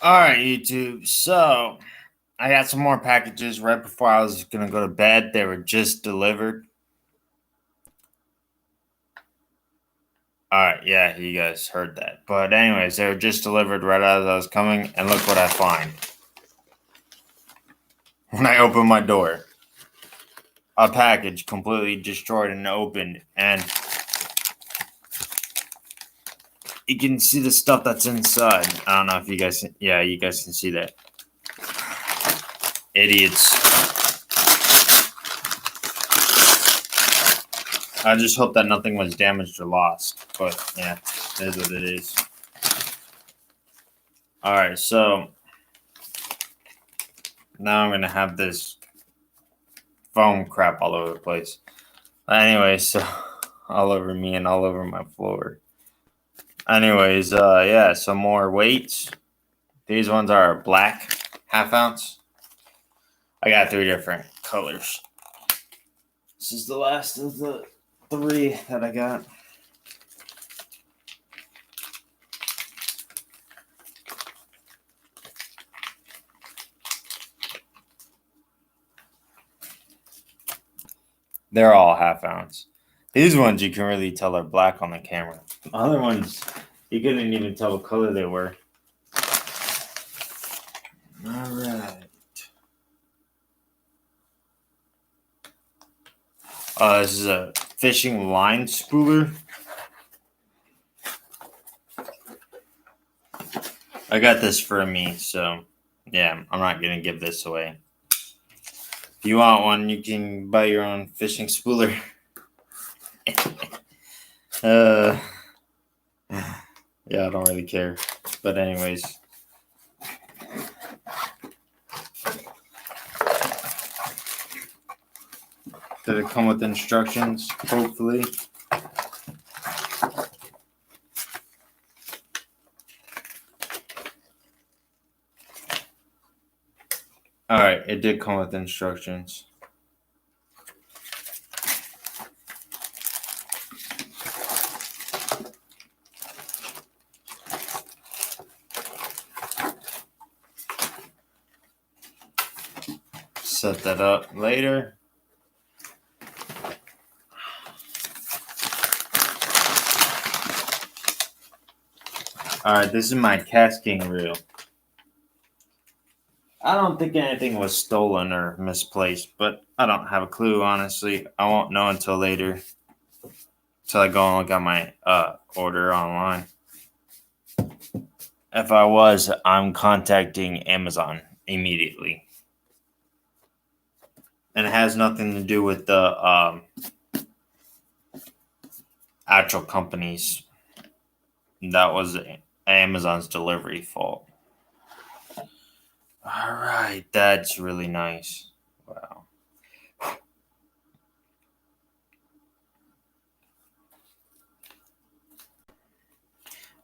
All right, YouTube. So I got some more packages right before I was gonna go to bed. They were just delivered. All right, yeah, you guys heard that. But anyways, they were just delivered right as I was coming, and look what I find when I open my door: a package completely destroyed and opened, and you can see the stuff that's inside. I don't know if you guys, yeah, you guys can see that. Idiots. I just hope that nothing was damaged or lost. But yeah, it is what it is. All right, so now I'm gonna have this foam crap all over the place. Anyway, so all over me and all over my floor. Anyways, yeah, some more weights. These ones are black, half ounce. I got 3 different colors. This is the last of the 3 that I got. They're all half ounce. These ones you can really tell are black on the camera. The other ones, you couldn't even tell what color they were. All right. This is a fishing line spooler. I got this for me, so yeah, I'm not gonna give this away. If you want one, you can buy your own fishing spooler. uh, yeah, I don't really care. But anyways. Did it come with instructions? Hopefully. Alright, it did come with instructions. Set that up later. Alright, this is my casting reel. I don't think anything was stolen or misplaced, but I don't have a clue, honestly. I won't know until later. Until I go and look at my order online. If I was, I'm contacting Amazon immediately. And it has nothing to do with the actual companies. That was Amazon's delivery fault. All right, that's really nice. Wow.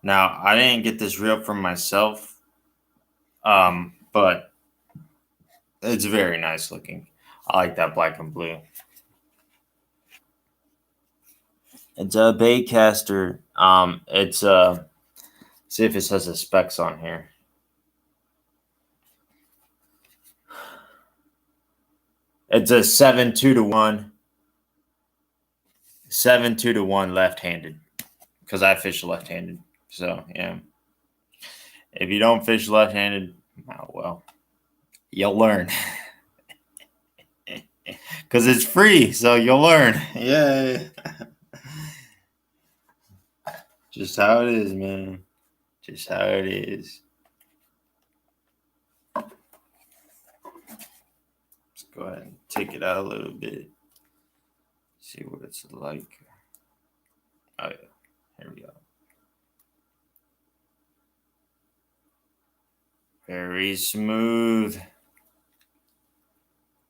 Now, I didn't get this reel from myself, but it's very nice looking. I like that black and blue. It's a Baitcaster. It's see if it says the specs on here. It's a 7-2-1. 7-2-1 left-handed. Because I fish left-handed. So yeah. If you don't fish left-handed, oh well. You'll learn. Because it's free, so you'll learn. Yay. Just how it is, man. Just how it is. Let's go ahead and take it out a little bit. See what it's like. Oh, yeah. Here we go. Very smooth.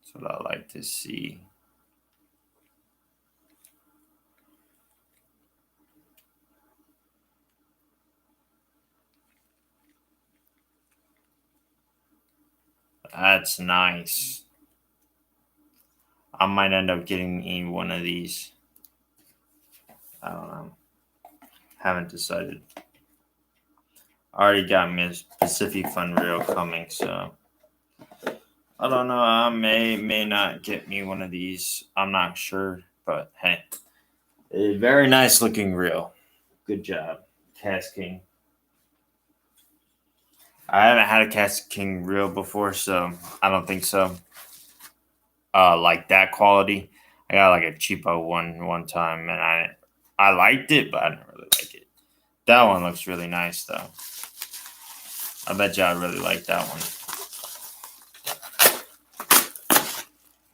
That's what I like to see. That's nice. I might end up getting me one of these. I don't know. Haven't decided. already got me a Pacific Fun reel coming, so I don't know. I may not get me one of these. I'm not sure, but hey, a very nice looking reel. Good job, Cast King. I haven't had a Cast King reel before, so I don't think so. Like that quality. I got like a cheapo one time, and I liked it, but I didn't really like it. That one looks really nice though. I bet you I really like that one.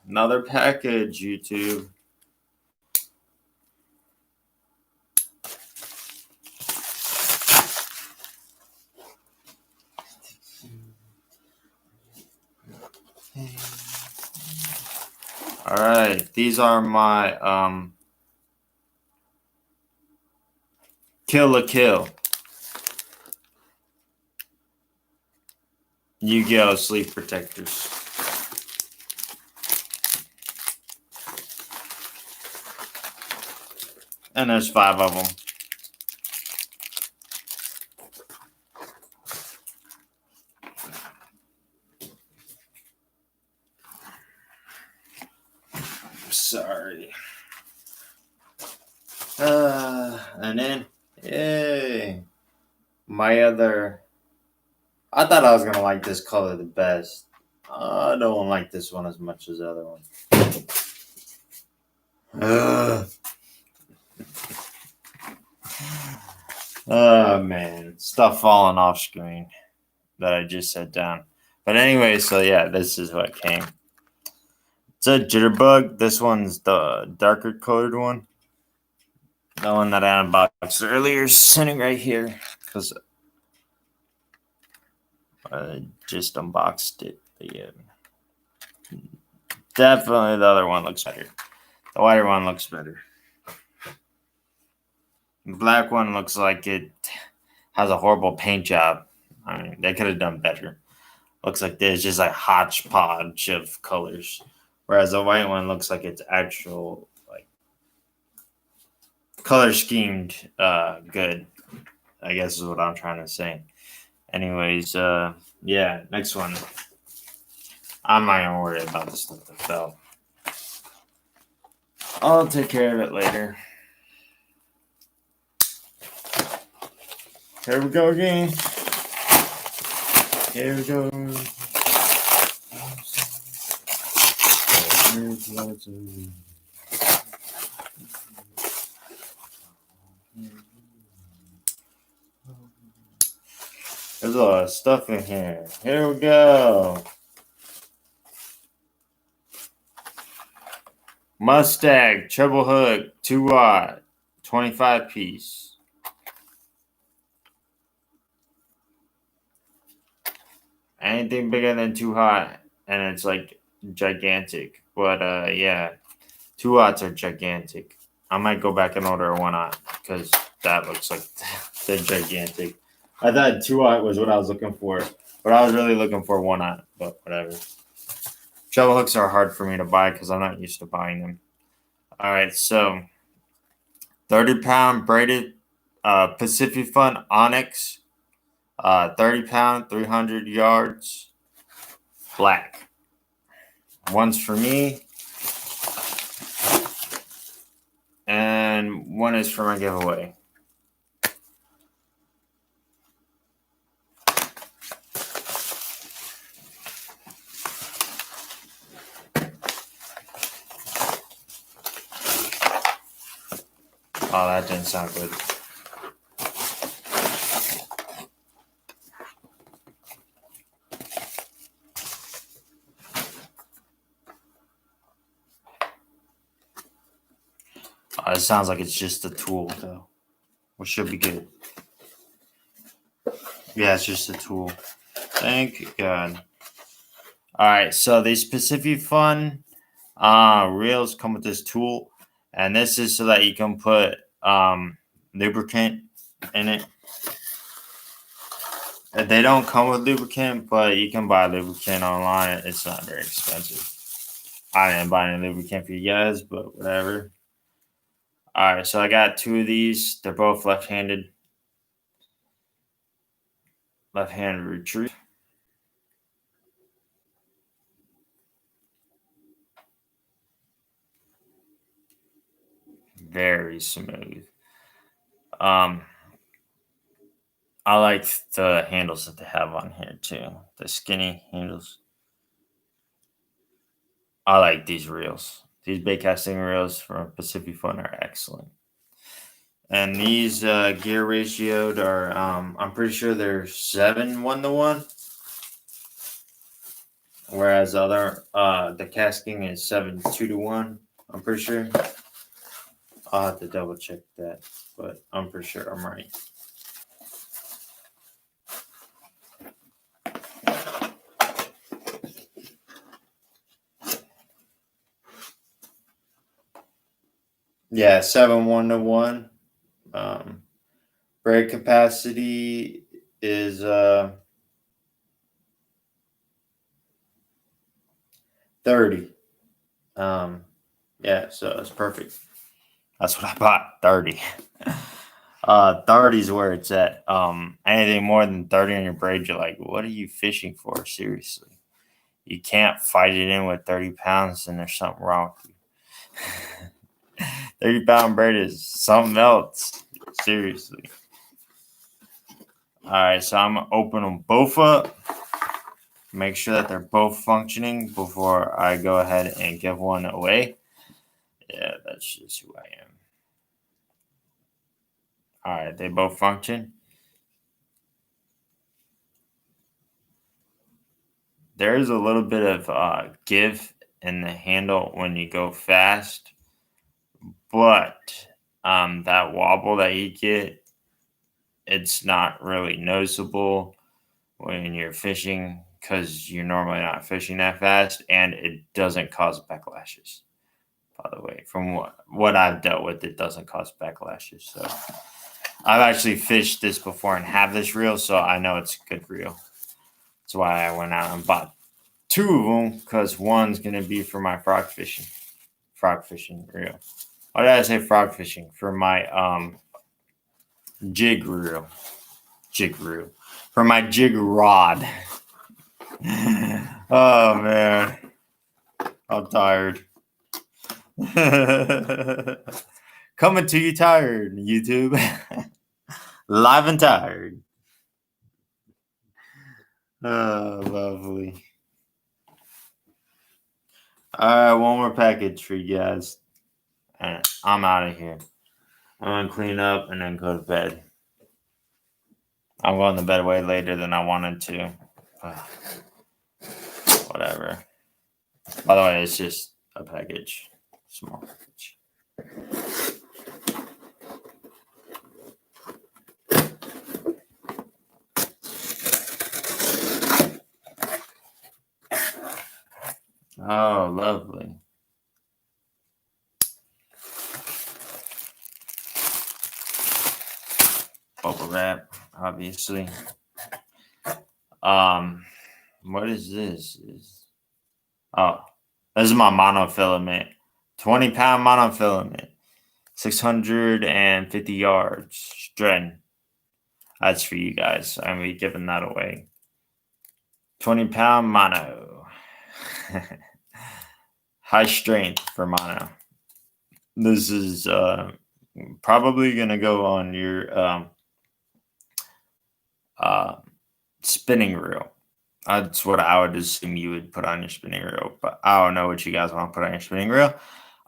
Another package, YouTube. All right, these are my Kill la Kill Yu-Gi-Oh! Sleep protectors. And there's 5 of them. Sorry. And then, yay. My other. I thought I was going to like this color the best. I don't like this one as much as the other one. Oh, man. Stuff falling off screen that I just set down. But anyway, so yeah, this is what came. It's a Jitterbug. This one's the darker colored one. The one that I unboxed earlier is sitting right here because I just unboxed it. But yeah, definitely the other one looks better. The whiter one looks better. The black one looks like it has a horrible paint job. I mean, they could have done better. Looks like there's just a hodgepodge of colors. Whereas the white one looks like it's actual, like, color schemed good, I guess is what I'm trying to say. Anyways, yeah, next one. I'm not gonna worry about the stuff that fell. I'll take care of it later. Here we go again. Here we go. There's a lot of stuff in here. Here we go. Mustang treble hook 2-watt 25 piece. Anything bigger than 2 hot, and it's like gigantic. But yeah, 2 watts are gigantic. I might go back and order a 1 watt because that looks like they're gigantic. I thought 2 watt was what I was looking for, but I was really looking for 1 watt. But whatever. Treble hooks are hard for me to buy because I'm not used to buying them. All right, so 30-pound braided Pacific Fun Onyx, 30-pound, 300 yards, black. One's for me, and one is for my giveaway. Oh, that didn't sound good. It sounds like it's just a tool, though, which should be good. Yeah, it's just a tool. Thank God. All right, so these Pacific Fun reels come with this tool, and this is so that you can put lubricant in it. They don't come with lubricant, but you can buy lubricant online. It's not very expensive. I didn't buy any lubricant for you guys, but whatever. All right, so I got 2 of these. They're both left-handed. Left hand retrieve. Very smooth. I like the handles that they have on here too. The skinny handles. I like these reels. These bait casting reels from Pacific Fun are excellent. And these gear ratioed are, I'm pretty sure they're 7:1, whereas the casting is 7:2. I'm pretty sure. I'll have to double check that, but I'm pretty sure I'm right. Yeah, 7:1. Braid capacity is 30. Yeah, so it's perfect. That's what I bought, 30. 30 is where it's at. Anything more than 30 on your braid, you're like, what are you fishing for? Seriously. You can't fight it in with 30 pounds and there's something wrong with you. 30-pound braid is something else. Seriously. All right, so I'm going to open them both up. Make sure that they're both functioning before I go ahead and give one away. Yeah, that's just who I am. All right, they both function. There's a little bit of give in the handle when you go fast, but that wobble that you get, it's not really noticeable when you're fishing because you're normally not fishing that fast, and it doesn't cause backlashes. By the way, from what I've dealt with, it doesn't cause backlashes. So I've actually fished this before and have this reel, so I know it's a good reel. That's why I went out and bought 2 of them, because one's gonna be for my frog fishing reel. Why did I say frog fishing? For my jig reel. For my jig rod. Oh man, I'm tired. Coming to you tired, YouTube. Live and tired. Oh, lovely. All right, one more package for you guys. And I'm out of here. I'm going to clean up and then go to bed. I'm going to bed way later than I wanted to. Whatever. By the way, it's just a package. Small package. Oh, lovely. Bubble wrap, obviously. What is this? This is my monofilament. 20-pound monofilament. 650 yards. Stren. That's for you guys. I'm going to be giving that away. 20-pound mono. High strength for mono. This is probably going to go on your spinning reel. That's what I would assume you would put on your spinning reel, but I don't know what you guys want to put on your spinning reel.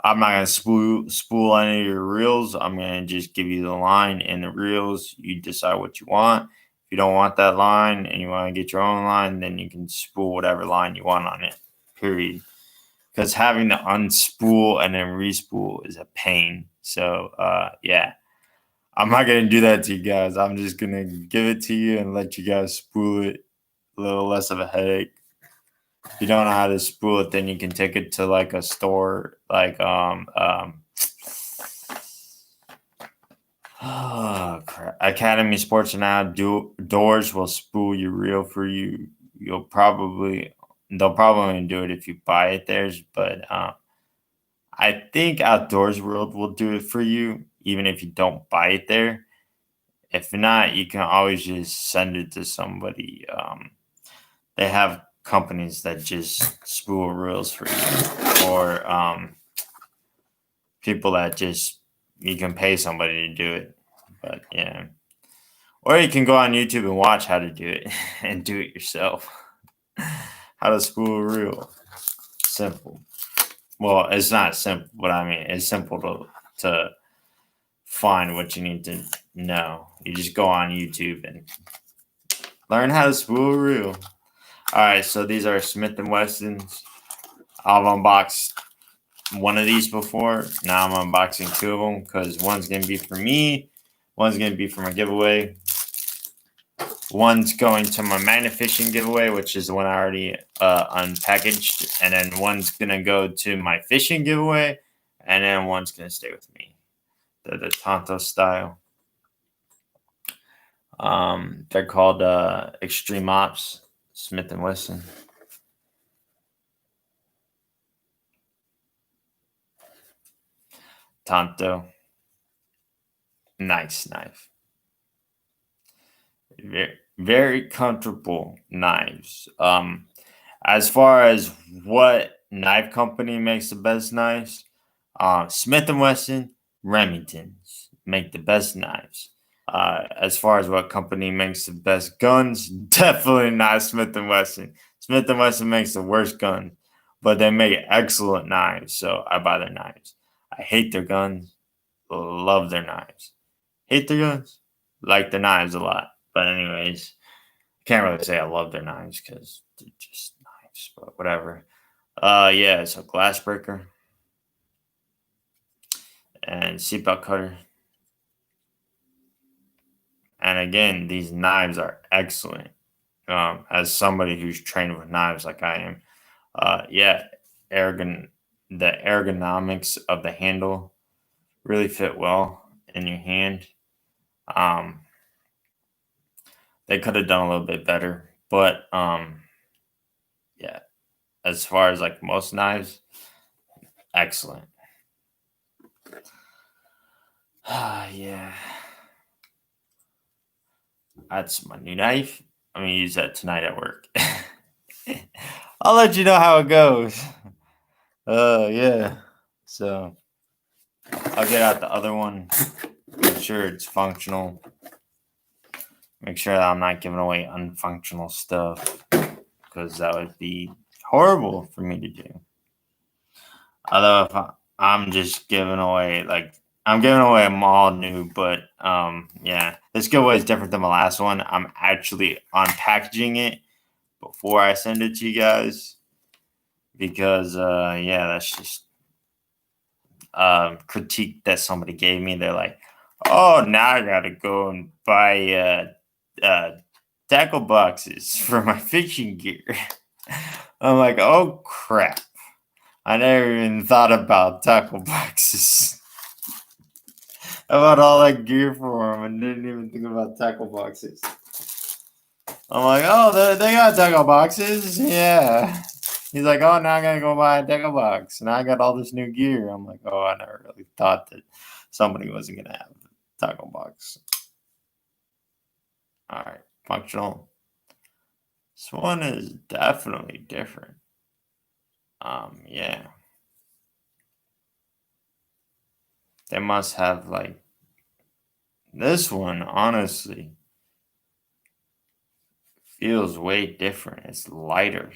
I'm not going to spool any of your reels. I'm going to just give you the line and the reels. You decide what you want. If you don't want that line and you want to get your own line, then you can spool whatever line you want on it, period. Because having to unspool and then respool is a pain. So, yeah. I'm not going to do that to you guys. I'm just going to give it to you and let you guys spool it. A little less of a headache. If you don't know how to spool it, then you can take it to like a store, like Academy Sports Now. Doors will spool your reel for you. They'll probably do it if you buy it theirs, but I think Outdoors World will do it for you, even if you don't buy it there. If not, you can always just send it to somebody. They have companies that just spool reels for you, or people that just you can pay somebody to do it. But yeah, or you can go on YouTube and watch how to do it and do it yourself. How to spool a reel. Simple. Well, it's not simple, but I mean it's simple to find what you need to know. You just go on YouTube and learn how to spool a reel. All right, so these are Smith and Wessons. I've unboxed one of these before. Now I'm unboxing two of them because one's gonna be for me, one's gonna be for my giveaway. One's going to my Magnet Fishing giveaway, which is the one I already unpackaged, and then one's gonna go to my fishing giveaway, and then one's gonna stay with me. They're the Tonto style. They're called Extreme Ops, Smith and Wesson. Tonto. Nice knife. Very, very comfortable knives. As far as what knife company makes the best knives, Smith and Wesson, Remington's make the best knives. As far as what company makes the best guns, definitely not Smith and Wesson. Smith and Wesson makes the worst guns, but they make excellent knives, so I buy their knives. I hate their guns, love their knives. Hate their guns, like their knives a lot. But anyways, can't really say I love their knives because they're just knives, but whatever. Yeah, so glass breaker and seatbelt cutter. And again, these knives are excellent. As somebody who's trained with knives like I am, yeah, the ergonomics of the handle really fit well in your hand. Um, they could have done a little bit better, but yeah, as far as like most knives, excellent. Yeah, that's my new knife. I'm gonna use that tonight at work. I'll let you know how it goes. Yeah. So I'll get out the other one. Make sure it's functional. Make sure that I'm not giving away unfunctional stuff because that would be horrible for me to do. Although if I'm just giving away I'm giving away them all new, but yeah, this giveaway is different than my last one. I'm actually unpackaging it before I send it to you guys because yeah, that's just critique that somebody gave me. They're like, oh, now I gotta go and buy tackle boxes for my fishing gear. I'm like, oh crap. I never even thought about tackle boxes. I bought all that gear for them and didn't even think about tackle boxes. I'm like, oh, they got tackle boxes? Yeah. He's like, oh, now I gotta go buy a tackle box. And I got all this new gear. I'm like, oh, I never really thought that somebody wasn't gonna have a tackle box. All right, functional. This one is definitely different. Yeah. They must have like this one, honestly, feels way different. It's lighter.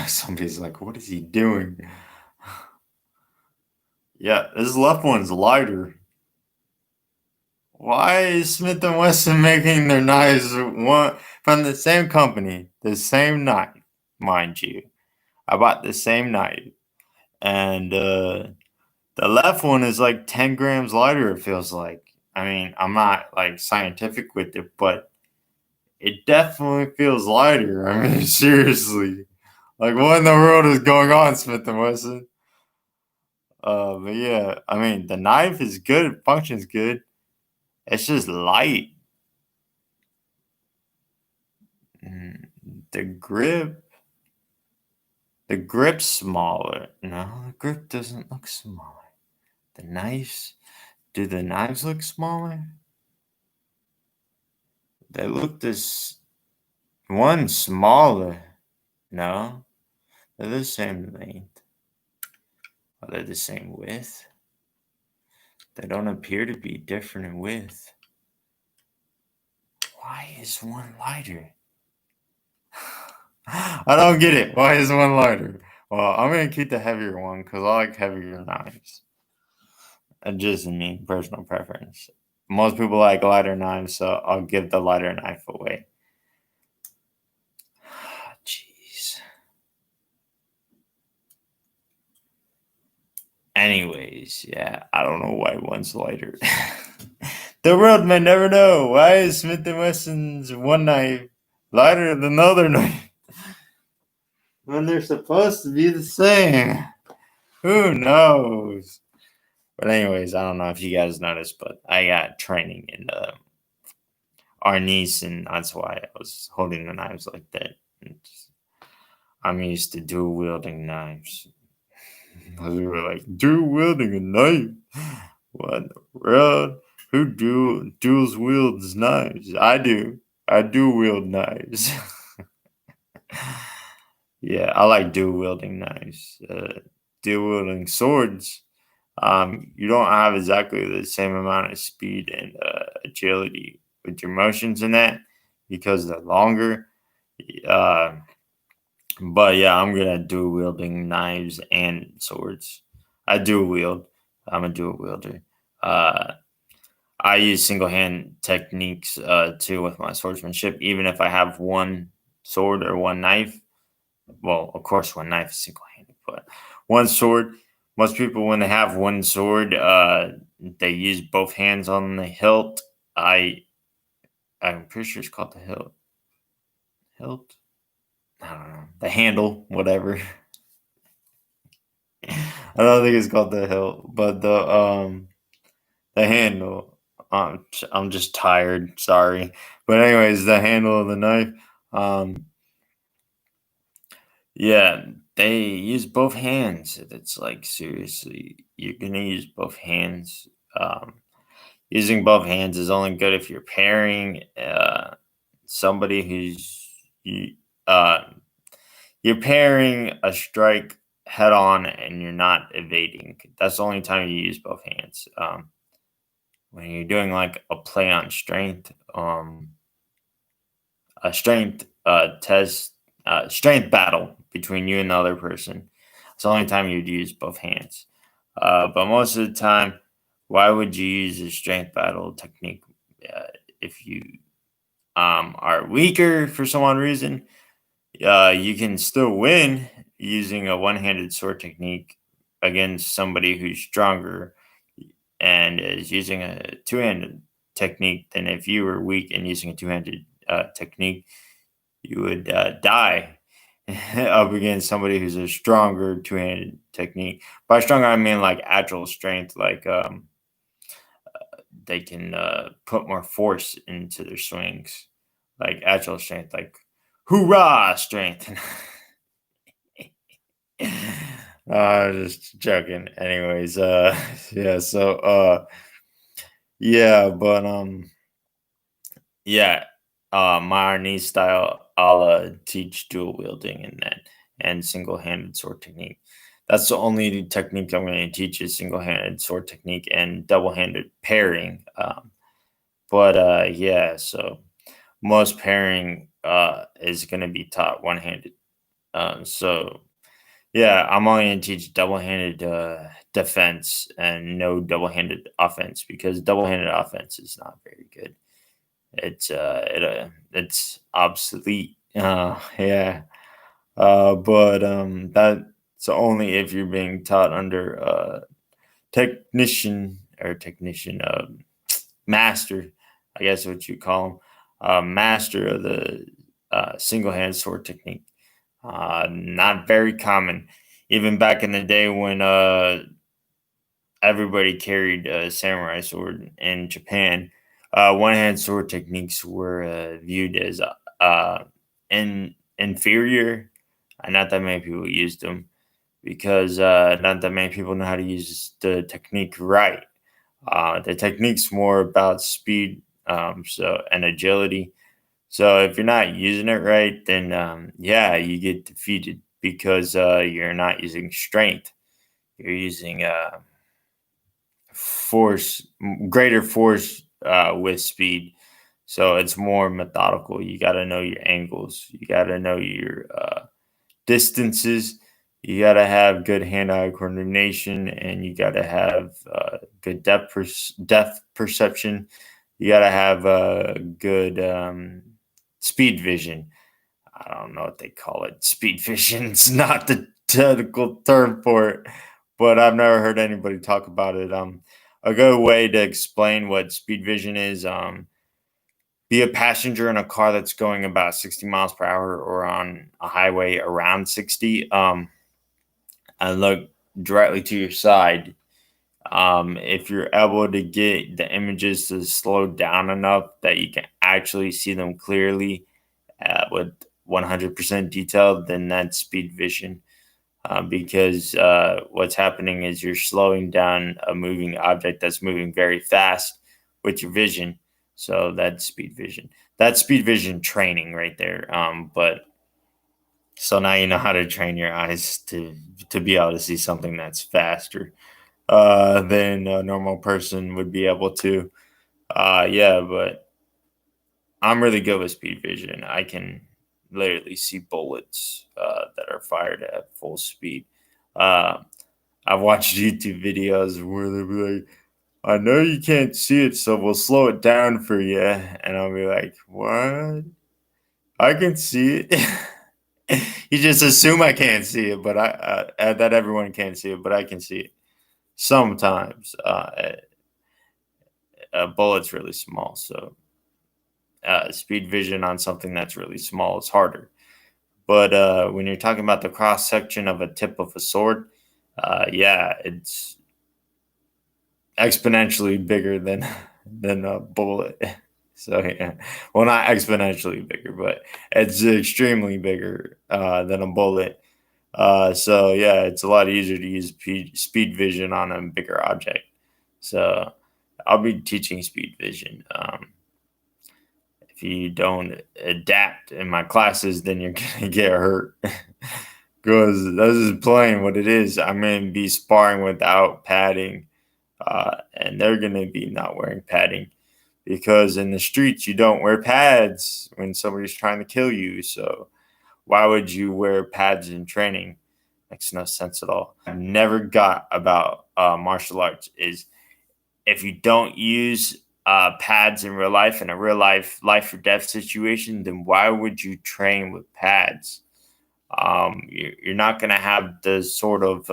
Somebody's like, what is he doing? Yeah, this left one's lighter. Why is Smith and Wesson making their knives one from the same company, the same knife, mind you? I bought the same knife, and the left one is like 10 grams lighter. It feels like. I mean, I'm not like scientific with it, but it definitely feels lighter. I mean, seriously, like what in the world is going on, Smith and Wesson? But yeah, I mean, the knife is good. It functions good. It's just light. The grip. The grip's smaller. No, the grip doesn't look smaller. The knives, do the knives look smaller? They look this one smaller. No, they're the same length. Are they the same width? They don't appear to be different in width. Why is one lighter? I don't get it. Why is one lighter? Well, I'm gonna keep the heavier one because I like heavier knives. Just me, personal preference. Most people like lighter knives, so I'll give the lighter knife away. Jeez. Anyways, yeah, I don't know why one's lighter. The world may never know. Why is Smith & Wesson's one knife lighter than the other knife? When they're supposed to be the same. Who knows? But anyways, I don't know if you guys noticed, but I got training in our niece, and that's why I was holding the knives like that. I'm used to dual wielding knives. We were like, dual wielding a knife? What in the world? Who dual wields knives? I do. I do wield knives. Yeah, I like dual wielding knives. Dual wielding swords. You don't have exactly the same amount of speed and agility with your motions in that because they're longer. Uh, but yeah, I'm good at dual wielding knives and swords. I dual wield. I'm a dual wielder. Uh, I use single hand techniques too with my swordsmanship, even if I have one sword or one knife. Well, of course, one knife is single handed, but one sword. Most people, when they have one sword, they use both hands on the hilt. I'm pretty sure it's called the hilt. Hilt? I don't know. The handle, whatever. I don't think it's called the hilt, but the handle. I'm just tired. Sorry, but anyways, the handle of the knife. Um, yeah, they use both hands. It's like seriously, you're gonna use both hands. Using both hands is only good if you're pairing somebody uh, you're pairing a strike head on and you're not evading. That's the only time you use both hands. When you're doing like a play on strength, a strength test, strength battle between you and the other person. It's the only time you'd use both hands. But most of the time, why would you use a strength battle technique if you are weaker for some odd reason? You can still win using a one-handed sword technique against somebody who's stronger and is using a two-handed technique. Than if you were weak and using a two-handed technique, you would die up against somebody who's a stronger two-handed technique. By stronger, I mean like actual strength, like they can put more force into their swings, like actual strength, like hoorah strength. Just joking. Anyways, yeah, so yeah, but yeah, my knee style, I'll teach dual wielding and then and single handed sword technique. That's the only technique I'm going to teach is single handed sword technique and double handed pairing. But yeah, so most pairing is going to be taught one handed. So yeah, I'm only going to teach double handed defense and no double handed offense because double handed offense is not very good. It's obsolete. Yeah. But that's only if you're being taught under technician or technician master, I guess what you call him, master of the single hand sword technique. Not very common, even back in the day when everybody carried a samurai sword in Japan. One hand sword techniques were viewed as inferior and not that many people used them because not that many people know how to use the technique right. The technique's more about speed, and agility. So if you're not using it right, then yeah, you get defeated because you're not using strength. You're using force, greater force with speed. So it's more methodical. You got to know your angles. You got to know your distances. You got to have good hand-eye coordination, and you got to have good depth perception. You got to have good speed vision. I don't know what they call it. Speed vision. It's not the technical term for it, but I've never heard anybody talk about it. A good way to explain what speed vision is. Be a passenger in a car that's going about 60 miles per hour or on a highway around 60, and look directly to your side. If you're able to get the images to slow down enough that you can actually see them clearly with 100% detail, then that's speed vision. Because what's happening is you're slowing down a moving object that's moving very fast with your vision. So that's speed vision. That's speed vision training right there. But so now you know how to train your eyes to be able to see something that's faster than a normal person would be able to. Yeah, but I'm really good with speed vision. I can literally see bullets that are fired at full speed. Uh, I've watched YouTube videos where they'll be like, I know you can't see it, so we'll slow it down for you. And I'll be like, what? I can see it. You just assume I can't see it, but that everyone can't see it, but I can see it sometimes. A bullet's really small, so speed vision on something that's really small is harder. But when you're talking about the cross section of a tip of a sword, yeah, it's exponentially bigger than than a bullet. So yeah, well, not exponentially bigger, but it's extremely bigger than a bullet. So yeah, it's a lot easier to use speed vision on a bigger object. So I'll be teaching speed vision. If you don't adapt in my classes, then you're gonna get hurt. Because this is plain what it is. I'm gonna be sparring without padding, and they're gonna be not wearing padding because in the streets you don't wear pads when somebody's trying to kill you. So why would you wear pads in training? Makes no sense at all. I've never got about martial arts is if you don't use pads in real life in a real life or death situation, then why would you train with pads? You're not going to have the sort of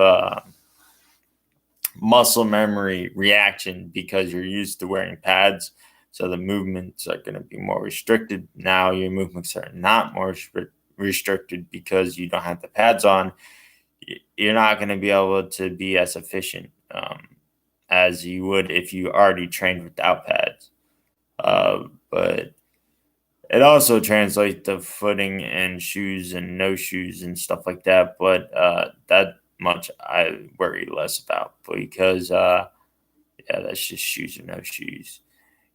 muscle memory reaction because you're used to wearing pads. So the movements are going to be more restricted. Now your movements are not more restricted because you don't have the pads on. You're not going to be able to be as efficient as you would if you already trained without pads. But it also translates to footing and shoes and no shoes and stuff like that. But that much I worry less about because yeah, that's just shoes or no shoes.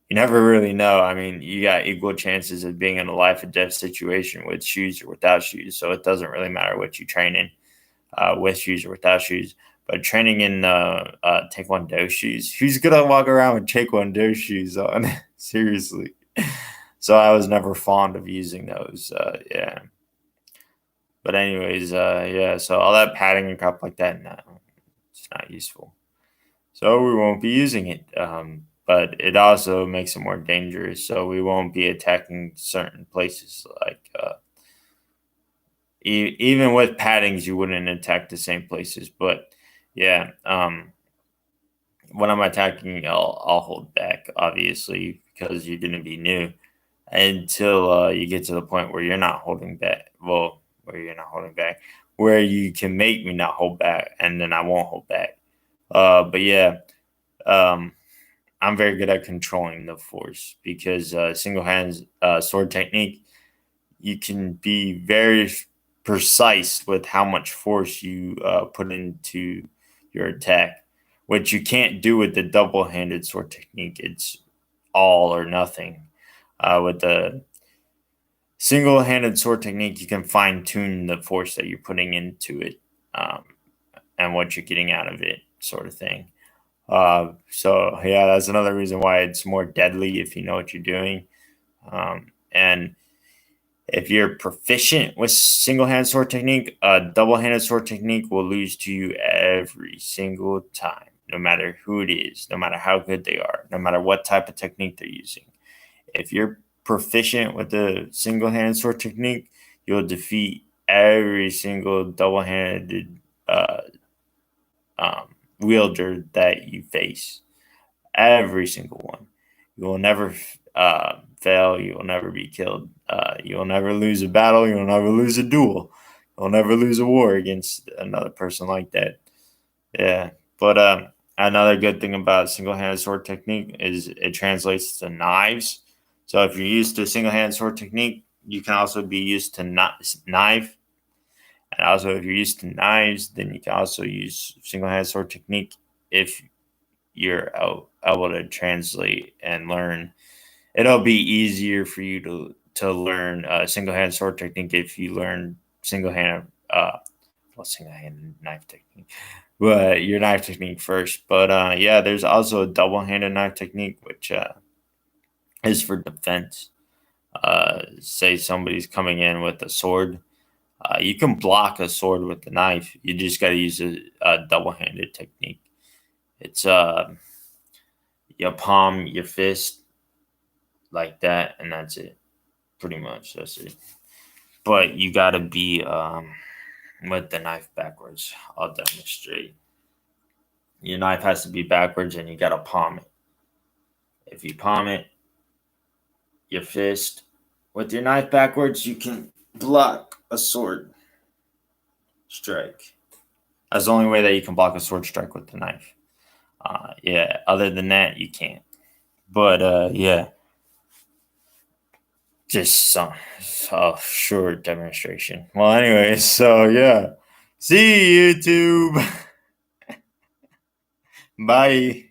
You never really know. I mean, you got equal chances of being in a life or death situation with shoes or without shoes. So it doesn't really matter what you train in with shoes or without shoes. But training in Taekwondo shoes, who's gonna walk around with Taekwondo shoes on? Seriously. So I was never fond of using those. Yeah. But anyways, yeah. So all that padding and crap like that, no, it's not useful. So we won't be using it. But it also makes it more dangerous. So we won't be attacking certain places. Like even with paddings, you wouldn't attack the same places. But yeah, when I'm attacking, I'll hold back, obviously, because you're gonna be new until you get to the point where you're not holding back. Well, where you're not holding back, where you can make me not hold back, and then I won't hold back. But yeah, um, I'm very good at controlling the force because single hands sword technique, you can be very precise with how much force you put into your attack, which you can't do with the double-handed sword technique. It's all or nothing. With the single-handed sword technique, you can fine-tune the force that you're putting into it, and what you're getting out of it, sort of thing. So yeah, that's another reason why it's more deadly if you know what you're doing. And if you're proficient with single-handed sword technique, a double-handed sword technique will lose to you every single time, no matter who it is, no matter how good they are, no matter what type of technique they're using. If you're proficient with the single-handed sword technique, you'll defeat every single double-handed wielder that you face. Every single one. You will never fail. You will never be killed. You will never lose a battle. You will never lose a duel. You will never lose a war against another person like that. Yeah. But another good thing about single-handed sword technique is it translates to knives. So if you're used to single-handed sword technique, you can also be used to knife. And also, if you're used to knives, then you can also use single-handed sword technique if you're able to translate and learn. It'll be easier for you to learn single-handed sword technique if you learn single-handed single-handed knife technique, but your knife technique first. But yeah, there's also a double-handed knife technique, which is for defense. Say somebody's coming in with a sword. You can block a sword with the knife. You just got to use a double-handed technique. It's you palm your fist like that, and that's it. Pretty much, that's it. But you got to be with the knife backwards. I'll demonstrate. Your knife has to be backwards, and you got to palm it. If you palm it, your fist with your knife backwards, you can block a sword strike. That's the only way that you can block a sword strike with the knife. Yeah, other than that, you can't. But yeah, just some short demonstration. Well, anyways, so yeah, see you, YouTube. Bye.